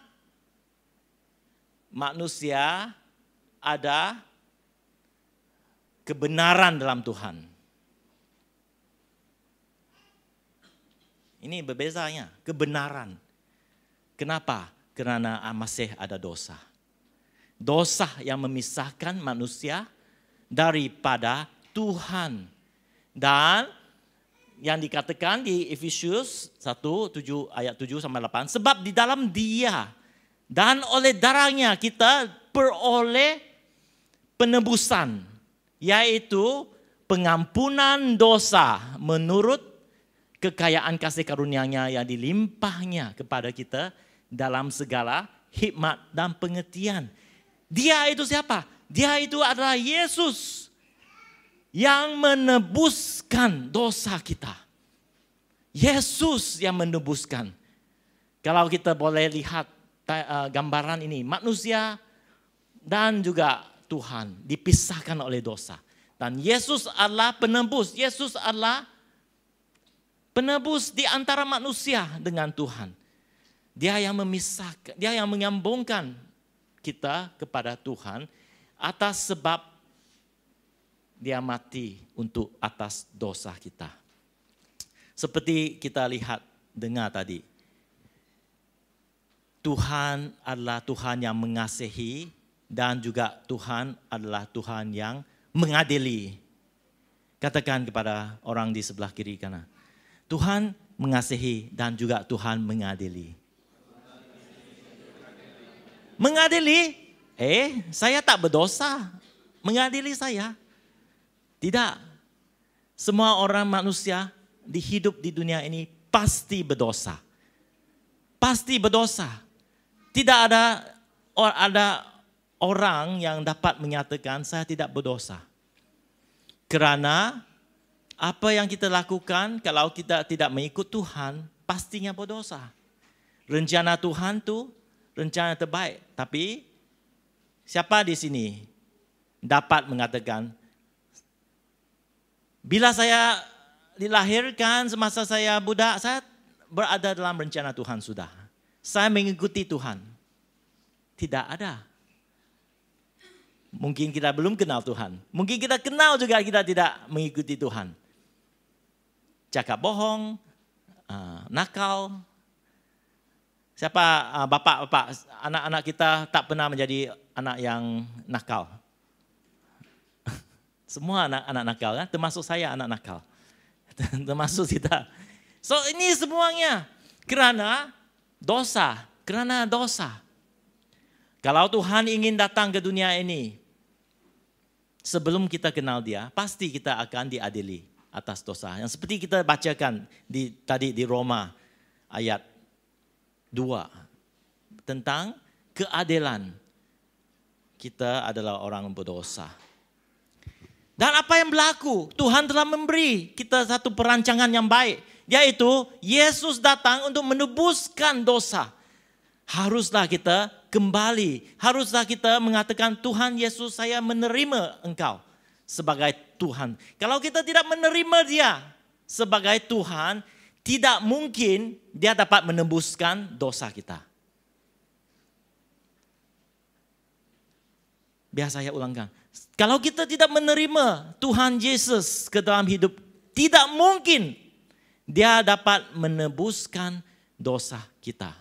manusia ada kebenaran dalam Tuhan. Ini berbezanya, kebenaran. Kenapa? Karena masih ada dosa. Dosa yang memisahkan manusia daripada Tuhan. Dan yang dikatakan di Efesius 1 ayat 7 sampai 8, sebab di dalam Dia dan oleh darahnya kita peroleh penebusan, yaitu pengampunan dosa menurut kekayaan kasih karunia-Nya yang dilimpahnya kepada kita dalam segala hikmat dan pengertian. Dia itu siapa? Dia itu adalah Yesus yang menebuskan dosa kita. Yesus yang menebuskan. Kalau kita boleh lihat gambaran ini, manusia dan juga Tuhan dipisahkan oleh dosa. Dan Yesus adalah penebus. Yesus adalah penebus di antara manusia dengan Tuhan. Dia yang memisahkan, dia yang menyambungkan kita kepada Tuhan atas sebab dia mati untuk atas dosa kita. Seperti kita lihat, dengar tadi. Tuhan adalah Tuhan yang mengasihi dan juga Tuhan adalah Tuhan yang mengadili. Katakan kepada orang di sebelah kiri kanan. Tuhan mengasihi dan juga Tuhan mengadili. Mengadili? Saya tak berdosa. Mengadili saya. Tidak. Semua orang manusia hidup di dunia ini pasti berdosa. Pasti berdosa. Tidak ada orang yang dapat menyatakan saya tidak berdosa. Kerana apa yang kita lakukan kalau kita tidak mengikut Tuhan, pastinya berdosa. Rencana Tuhan itu rencana terbaik. Tapi siapa di sini dapat mengatakan, bila saya dilahirkan semasa saya budak, saya berada dalam rencana Tuhan sudah. Saya mengikuti Tuhan. Tidak ada. Mungkin kita belum kenal Tuhan. Mungkin kita kenal juga kita tidak mengikuti Tuhan. Cakap bohong, nakal. Siapa bapak-bapak, anak-anak kita tak pernah menjadi anak yang nakal. Semua anak-anak nakal, kan? Termasuk saya anak nakal. Termasuk kita. So ini semuanya karena dosa. Kalau Tuhan ingin datang ke dunia ini, sebelum kita kenal Dia, pasti kita akan diadili atas dosa. Yang seperti kita bacakan tadi di Roma ayat 2 tentang keadilan. Kita adalah orang berdosa. Dan apa yang berlaku? Tuhan telah memberi kita satu perancangan yang baik, yaitu Yesus datang untuk menebuskan dosa. Haruslah kita kembali, haruslah kita mengatakan, Tuhan Yesus, saya menerima Engkau sebagai Tuhan. Kalau kita tidak menerima Dia sebagai Tuhan, tidak mungkin Dia dapat menebuskan dosa kita. Biar saya ulangkan. Kalau kita tidak menerima Tuhan Yesus ke dalam hidup, tidak mungkin Dia dapat menebuskan dosa kita.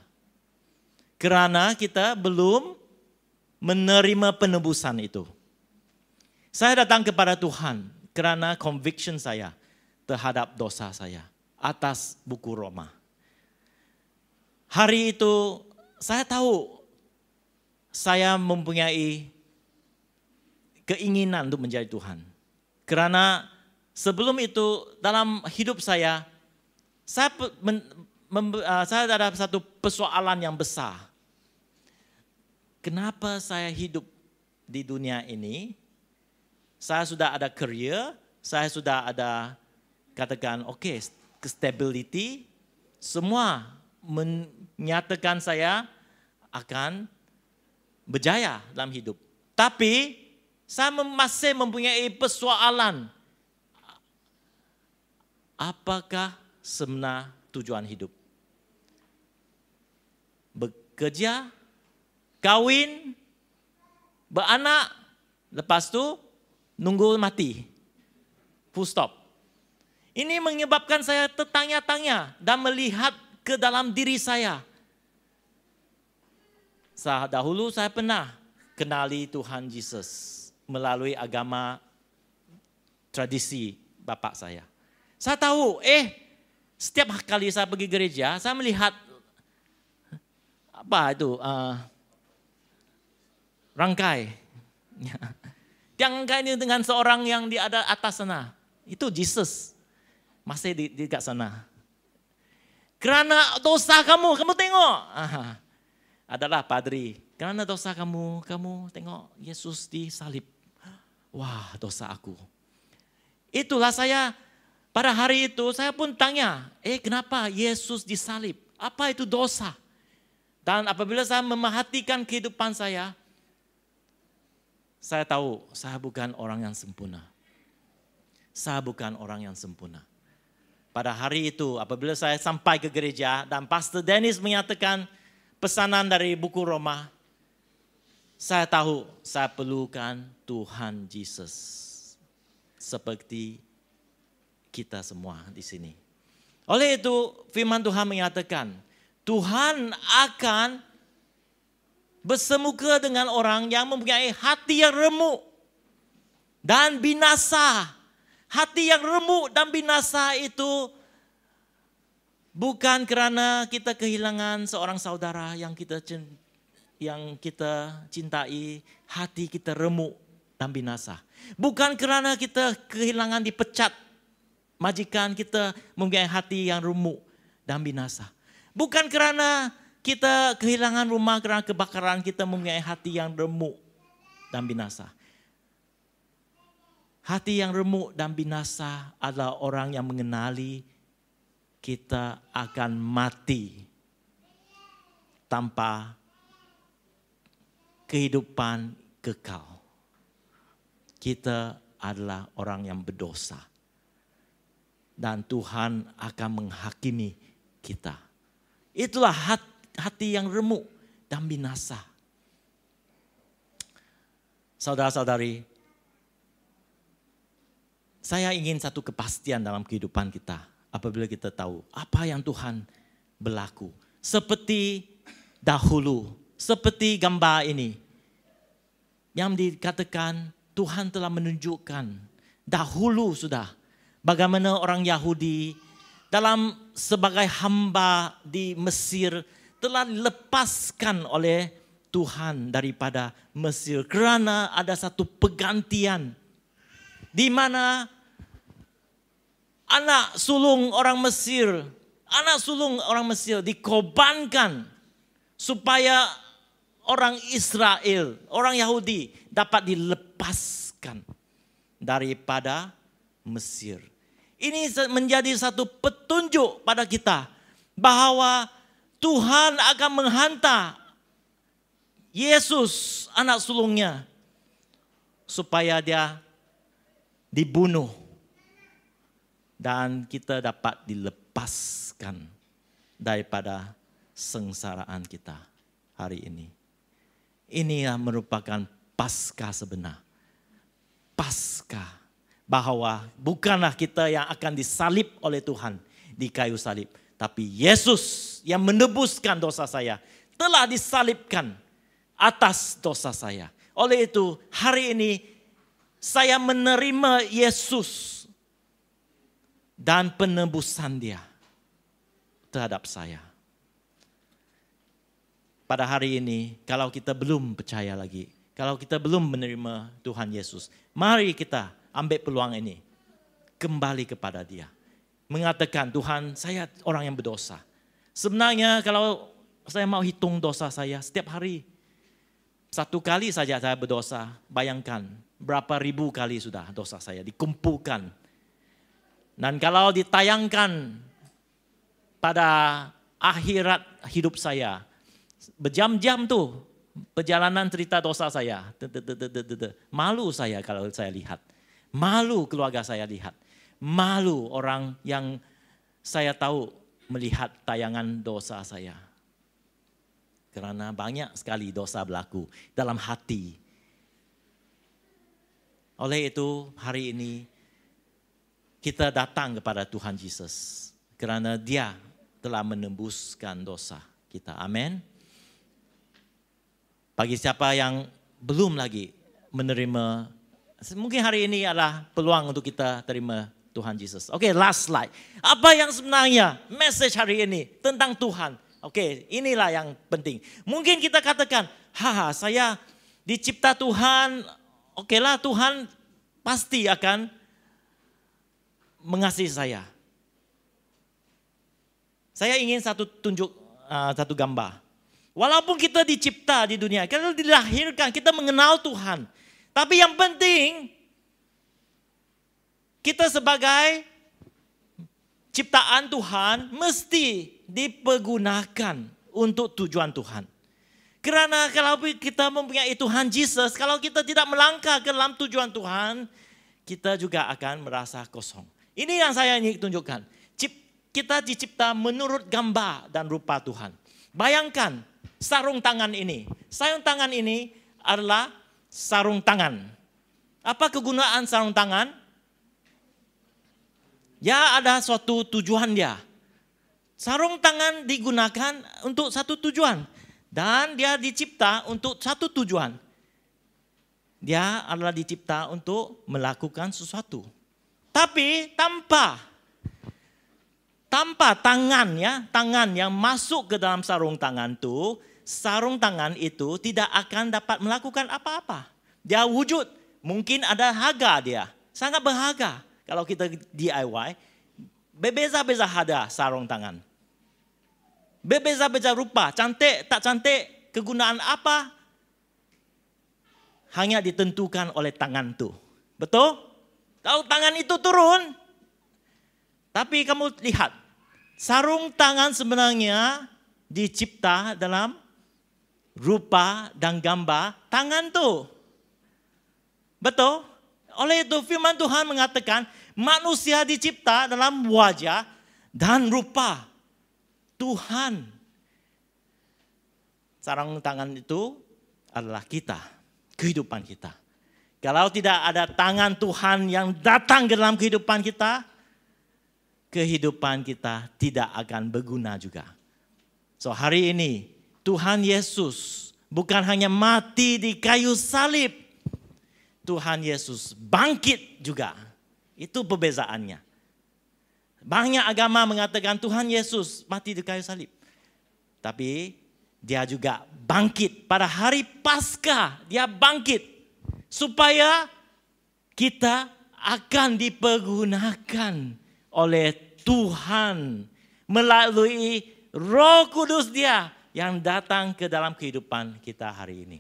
Karena kita belum menerima penebusan itu. Saya datang kepada Tuhan karena conviction saya terhadap dosa saya atas buku Roma. Hari itu saya tahu saya mempunyai keinginan untuk menjadi Tuhan. Karena sebelum itu dalam hidup saya ada satu persoalan yang besar. Kenapa saya hidup di dunia ini? Saya sudah ada career, saya sudah ada katakan stability, semua menyatakan saya akan berjaya dalam hidup. Tapi saya masih mempunyai persoalan. Apakah sebenar tujuan hidup? Bekerja, kawin, beranak, lepas itu nunggu mati. Full stop. Ini menyebabkan saya tertanya-tanya dan melihat ke dalam diri saya. Dahulu saya pernah kenali Tuhan Yesus melalui agama tradisi bapak saya. Saya tahu, setiap kali saya pergi gereja, saya melihat rangkai. Yang rangkai ini dengan seorang yang di atas sana. Itu Yesus. Masih di dekat sana. Karena dosa kamu tengok. Adalah padri. Karena dosa kamu tengok Yesus disalib. Wah, dosa aku. Itulah saya, pada hari itu saya pun tanya, kenapa Yesus disalib? Apa itu dosa? Dan apabila saya memerhatikan kehidupan saya tahu saya bukan orang yang sempurna. Saya bukan orang yang sempurna. Pada hari itu apabila saya sampai ke gereja dan Pastor Dennis menyatakan pesanan dari buku Roma, saya tahu saya perlukan Tuhan Yesus seperti kita semua di sini. Oleh itu firman Tuhan menyatakan, Tuhan akan bersemuka dengan orang yang mempunyai hati yang remuk dan binasa. Hati yang remuk dan binasa itu bukan kerana kita kehilangan seorang saudara yang kita cintai, hati kita remuk dan binasa. Bukan kerana kita kehilangan dipecat, majikan kita mempunyai hati yang remuk dan binasa. Bukan kerana kita kehilangan rumah kerana kebakaran, kita mempunyai hati yang remuk dan binasa. Hati yang remuk dan binasa adalah orang yang mengenali kita akan mati tanpa kehidupan kekal. Kita adalah orang yang berdosa. Dan Tuhan akan menghakimi kita. Itulah hati yang remuk dan binasa. Saudara-saudari, saya ingin satu kepastian dalam kehidupan kita. Apabila kita tahu apa yang Tuhan berlaku. Seperti dahulu, seperti gambar ini. Yang dikatakan Tuhan telah menunjukkan dahulu sudah. Bagaimana orang Yahudi dalam sebagai hamba di Mesir telah dilepaskan oleh Tuhan daripada Mesir. Kerana ada satu pergantian. Di mana anak sulung orang Mesir dikorbankan supaya orang Israel, orang Yahudi dapat dilepaskan daripada Mesir. Ini menjadi satu petunjuk pada kita bahwa Tuhan akan menghantar Yesus anak sulungnya supaya dia dibunuh dan kita dapat dilepaskan daripada sengsaraan kita hari ini. Ini yang merupakan Paskah sebenar. Paskah. Bahwa bukanlah kita yang akan disalib oleh Tuhan di kayu salib. Tapi Yesus yang menebuskan dosa saya telah disalibkan atas dosa saya. Oleh itu hari ini saya menerima Yesus dan penebusan dia terhadap saya. Pada hari ini kalau kita belum percaya lagi, kalau kita belum menerima Tuhan Yesus, mari kita ambil peluang ini. Kembali kepada dia. Mengatakan, Tuhan saya orang yang berdosa. Sebenarnya kalau saya mau hitung dosa saya setiap hari. Satu kali saja saya berdosa. Bayangkan berapa ribu kali sudah dosa saya dikumpulkan. Dan kalau ditayangkan pada akhirat hidup saya. Berjam-jam tuh perjalanan cerita dosa saya. Malu saya kalau saya lihat. Malu keluarga saya lihat. Malu orang yang saya tahu melihat tayangan dosa saya. Karena banyak sekali dosa berlaku dalam hati. Oleh itu hari ini kita datang kepada Tuhan Yesus. Kerana dia telah menembuskan dosa kita. Amin. Bagi siapa yang belum lagi menerima, mungkin hari ini adalah peluang untuk kita terima Tuhan Yesus. Oke, last slide. Apa yang sebenarnya message hari ini tentang Tuhan? Oke, inilah yang penting. Mungkin kita katakan, saya dicipta Tuhan, okelah Tuhan pasti akan mengasihi saya. Saya ingin satu gambar. Walaupun kita dicipta di dunia, kita dilahirkan, kita mengenal Tuhan. Tapi yang penting, kita sebagai ciptaan Tuhan mesti dipergunakan untuk tujuan Tuhan. Kerana kalau kita mempunyai Tuhan Yesus, kalau kita tidak melangkah ke dalam tujuan Tuhan, kita juga akan merasa kosong. Ini yang saya ingin tunjukkan. Kita dicipta menurut gambar dan rupa Tuhan. Bayangkan sarung tangan ini. Sarung tangan ini adalah sarung tangan. Apa kegunaan sarung tangan? Ya ada suatu tujuan dia. Sarung tangan digunakan untuk satu tujuan. Dan dia dicipta untuk satu tujuan. Dia adalah dicipta untuk melakukan sesuatu. Tapi tanpa tangan yang masuk ke dalam sarung tangan itu, sarung tangan itu tidak akan dapat melakukan apa-apa. Dia wujud, mungkin ada harga dia, sangat berharga. Kalau kita DIY, berbeza-beza harga sarung tangan. Berbeza-beza rupa, cantik, tak cantik, kegunaan apa, hanya ditentukan oleh tangan itu. Betul? Kalau tangan itu turun, tapi kamu lihat, sarung tangan sebenarnya dicipta dalam rupa dan gambar tangan tu. Betul? Oleh itu firman Tuhan mengatakan manusia dicipta dalam wajah dan rupa Tuhan. Sarung tangan itu adalah kita, kehidupan kita. Kalau tidak ada tangan Tuhan yang datang ke dalam kehidupan kita tidak akan berguna juga. So hari ini Tuhan Yesus bukan hanya mati di kayu salib. Tuhan Yesus bangkit juga. Itu perbezaannya. Banyak agama mengatakan Tuhan Yesus mati di kayu salib. Tapi dia juga bangkit pada hari Paskah. Dia bangkit. Supaya kita akan dipergunakan oleh Tuhan melalui Roh Kudus Dia yang datang ke dalam kehidupan kita hari ini.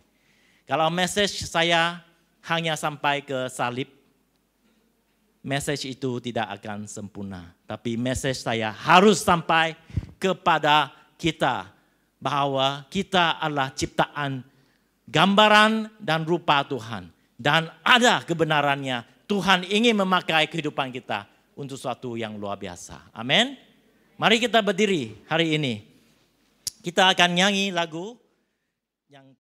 Kalau message saya hanya sampai ke salib, message itu tidak akan sempurna. Tapi message saya harus sampai kepada kita bahwa kita adalah ciptaan gambaran dan rupa Tuhan. Dan ada kebenarannya. Tuhan ingin memakai kehidupan kita untuk sesuatu yang luar biasa. Amin. Mari kita berdiri hari ini. Kita akan nyanyi lagu yang